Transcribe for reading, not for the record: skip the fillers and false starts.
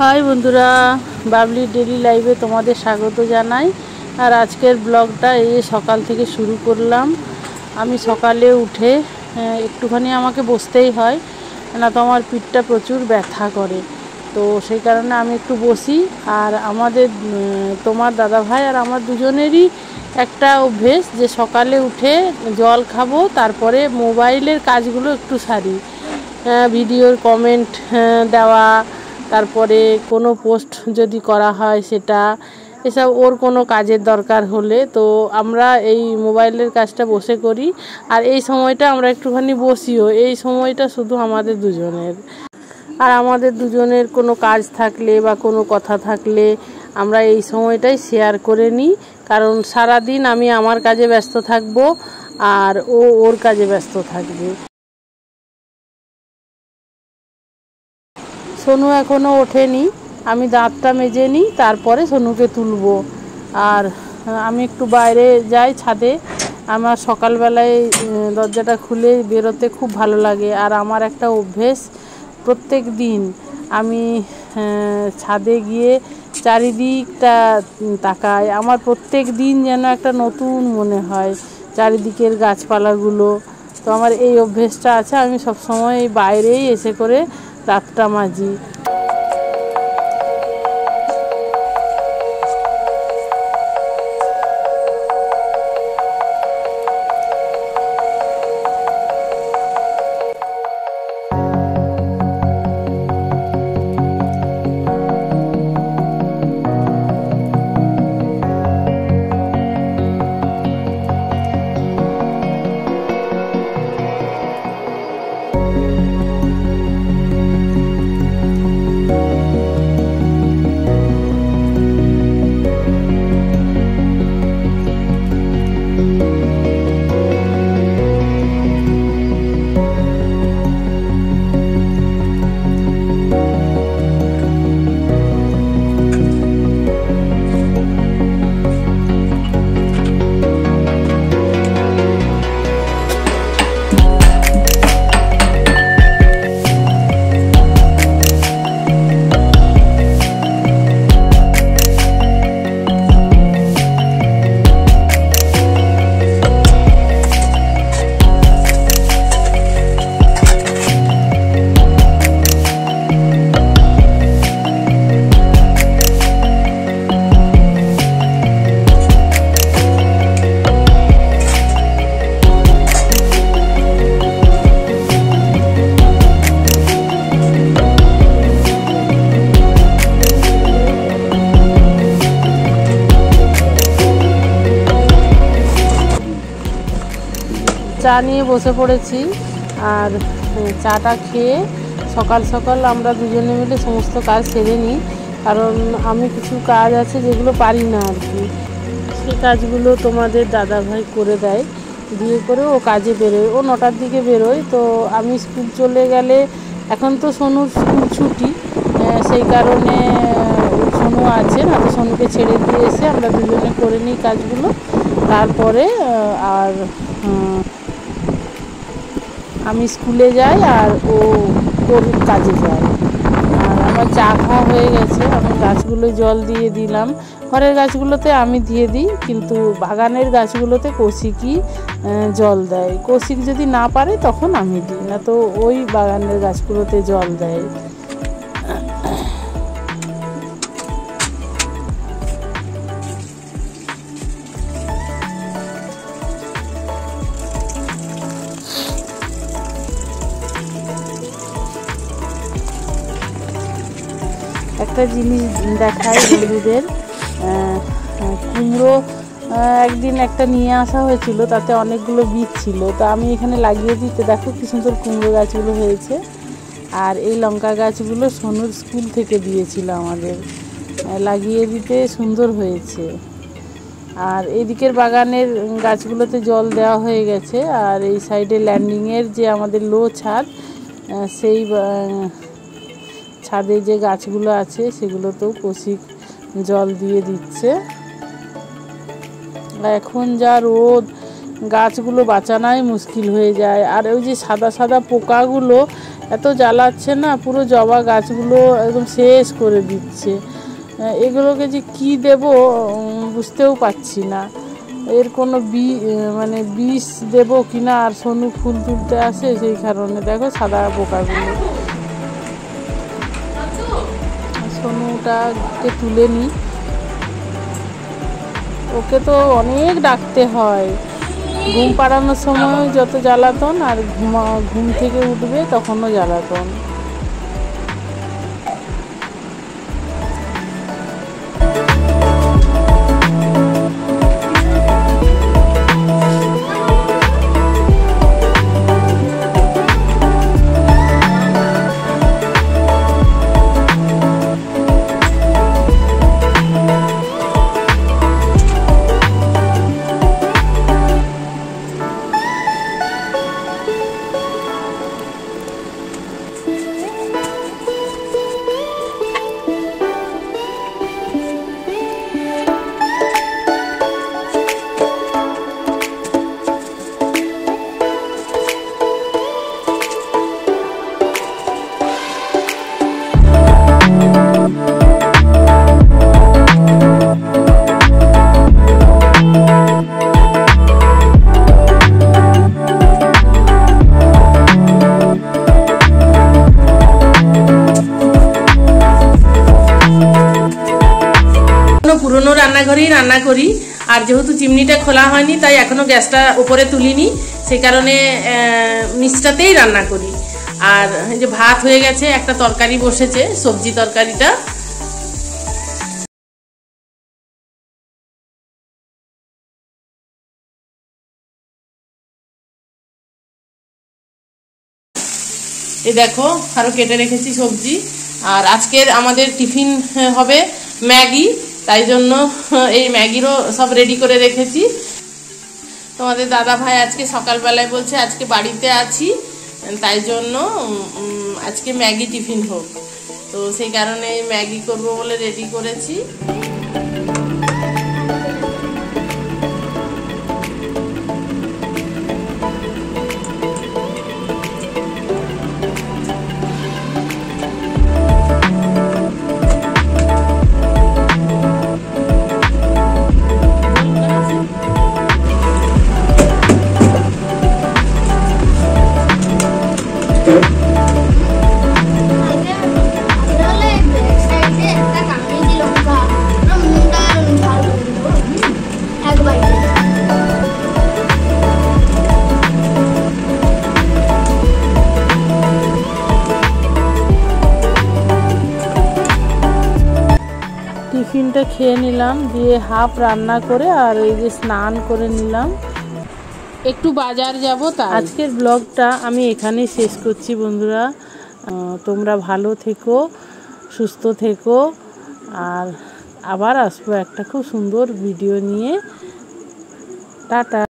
High बंधुरा Babli daily लाइवे तुम्हारे स्वागत जानाई। और आजकेर ब्लगटा ये सकाल थेके शुरू करलाम। आमी सकाले उठे एकटूखानी आमाके बसतेई हय ना तो आमार पीठटा प्रचुर व्यथा करे, तो सेई कारणे आमी एकटू बसी। और आमादेर तोमार दादा भाई और आमार दुजोनेरई একটা অভ্যেস যে সকালে উঠে জল খাবো, তারপরে মোবাইলের কাজগুলো একটু সারি, ভিডিওর কমেন্ট দেওয়া, তারপরে কোনো পোস্ট যদি করা হয় সেটা, এসব ওর কোনো কাজের দরকার হলে তো আমরা এই মোবাইলের কাজটা বসে করি। আর এই সময়টা আমরা একটুখানি বসিও, এই সময়টা শুধু আমাদের দুজনের। আর আমাদের দুজনের কোনো কাজ থাকলে বা কোনো কথা থাকলে আমরা এই সময়টাই শেয়ার করে নিই, কারণ সারা দিন আমি আমার কাজে ব্যস্ত থাকব আর ও ওর কাজে ব্যস্ত থাকবে। সোনু এখনো ওঠেনি, আমি দাঁতটা মেজে নিই তারপরে সোনুকে তুলব। আর আমি একটু বাইরে যাই ছাদে, আমার সকালবেলায় দরজাটা খুলে বেরোতে খুব ভালো লাগে। আর আমার একটা অভ্যেস, প্রত্যেক দিন আমি ছাদে গিয়ে চারিদিকটা তাকাই, আমার প্রত্যেক দিন যেন একটা নতুন মনে হয় চারিদিকের গাছপালাগুলো। তো আমার এই অভ্যেসটা আছে, আমি সবসময় বাইরেই এসে করে দাঁতটা মাজি। চা নিয়ে বসে পড়েছি। আর চাটা খেয়ে সকাল সকাল আমরা দুজনে মিলে সমস্ত কাজ সেরে নিই, কারণ আমি কিছু কাজ আছে যেগুলো পারি না আর কি, সেই কাজগুলো তোমাদের দাদা ভাই করে দেয়, দিয়ে করে ও কাজে বেরোয়। ও 9টার দিকে বেরোয়, তো আমি স্কুল চলে গেলে, এখন তো সোনুর স্কুল ছুটি, সেই কারণে সোনু আছে না, তো সোনুকে ছেড়ে দিয়ে এসে আমরা দুজনে করে নিই কাজগুলো। তারপরে আর আমি স্কুলে যাই আর ও ওর কাজে যায়। আর আমার চা খাওয়া হয়ে গেছে, আমি গাছগুলো জল দিয়ে দিলাম। ঘরের গাছগুলোতে আমি দিয়ে দিই, কিন্তু বাগানের গাছগুলোতে কৌশিকই জল দেয়। কৌশিক যদি না পারে তখন আমি দিই, না তো ওই বাগানের গাছগুলোতে জল দেয়। একটা জিনিস দেখাই বন্ধুদের, কুমড়ো একদিন একটা নিয়ে আসা হয়েছিল, তাতে অনেকগুলো বীজ ছিল, তো আমি এখানে লাগিয়ে দিতে দেখো কি সুন্দর কুমড়ো গাছগুলো হয়েছে। আর এই লঙ্কা গাছগুলো সোনুর স্কুল থেকে দিয়েছিল আমাদের, লাগিয়ে দিতে সুন্দর হয়েছে। আর এদিকের বাগানের গাছগুলোতে জল দেওয়া হয়ে গেছে। আর এই সাইডে ল্যান্ডিংয়ের যে আমাদের লো ছাদ, সেই ছাদে যে গাছগুলো আছে সেগুলোতেও কৌশিক জল দিয়ে দিচ্ছে। এখন যা রোদ, গাছগুলো বাঁচানোই মুশকিল হয়ে যায়। আর ওই যে সাদা সাদা পোকাগুলো এত জ্বালাচ্ছে না, পুরো জবা গাছগুলো একদম শেষ করে দিচ্ছে। এগুলোকে যে কি দেব বুঝতেও পারছি না। এর কোনো মানে বিষ দেবো কিনা। আর সোনু ফুল তুলতে আসে, সেই কারণে দেখো সাদা পোকাগুলো। সোনুটাকে তুলে নিই, ওকে তো অনেক ডাকতে হয়। ঘুম পাড়ানোর সময় যত জ্বালাতন, আর ঘুম থেকে উঠবে তখনও জ্বালাতন। পুরনো রান্নাঘরেই রান্না করি, আর যেহেতু চিমনিটা খোলা হয়নি তাই এখনো গ্যাসটা উপরে তুলিনি, সেই কারণে নিচটাতেই রান্না করি। আর এই যে ভাত হয়ে গেছে, একটা তরকারি বসেছে, সবজি তরকারিটা। এই দেখো আরো কেটে রেখেছি সবজি। আর আজকের আমাদের টিফিন হবে ম্যাগি, তাই জন্য এই ম্যাগিরও সব রেডি করে রেখেছি। তোমাদের দাদা ভাই আজকে সকালবেলায় বলছে আজকে বাড়িতে আছি, তাই জন্য আজকে ম্যাগি টিফিন হোক, তো সেই কারণে ম্যাগি করব বলে রেডি করেছি। টিফিনটা খেয়ে নিলাম, দিয়ে হাফ রান্না করে আর এই যে স্নান করে নিলাম, একটু বাজার যাব। তা আজকের ব্লগটা আমি এখানেই শেষ করছি বন্ধুরা। তোমরা ভালো থেকো, সুস্থ থেকো, আর আবার আসবো একটা খুব সুন্দর ভিডিও নিয়ে। টাটা।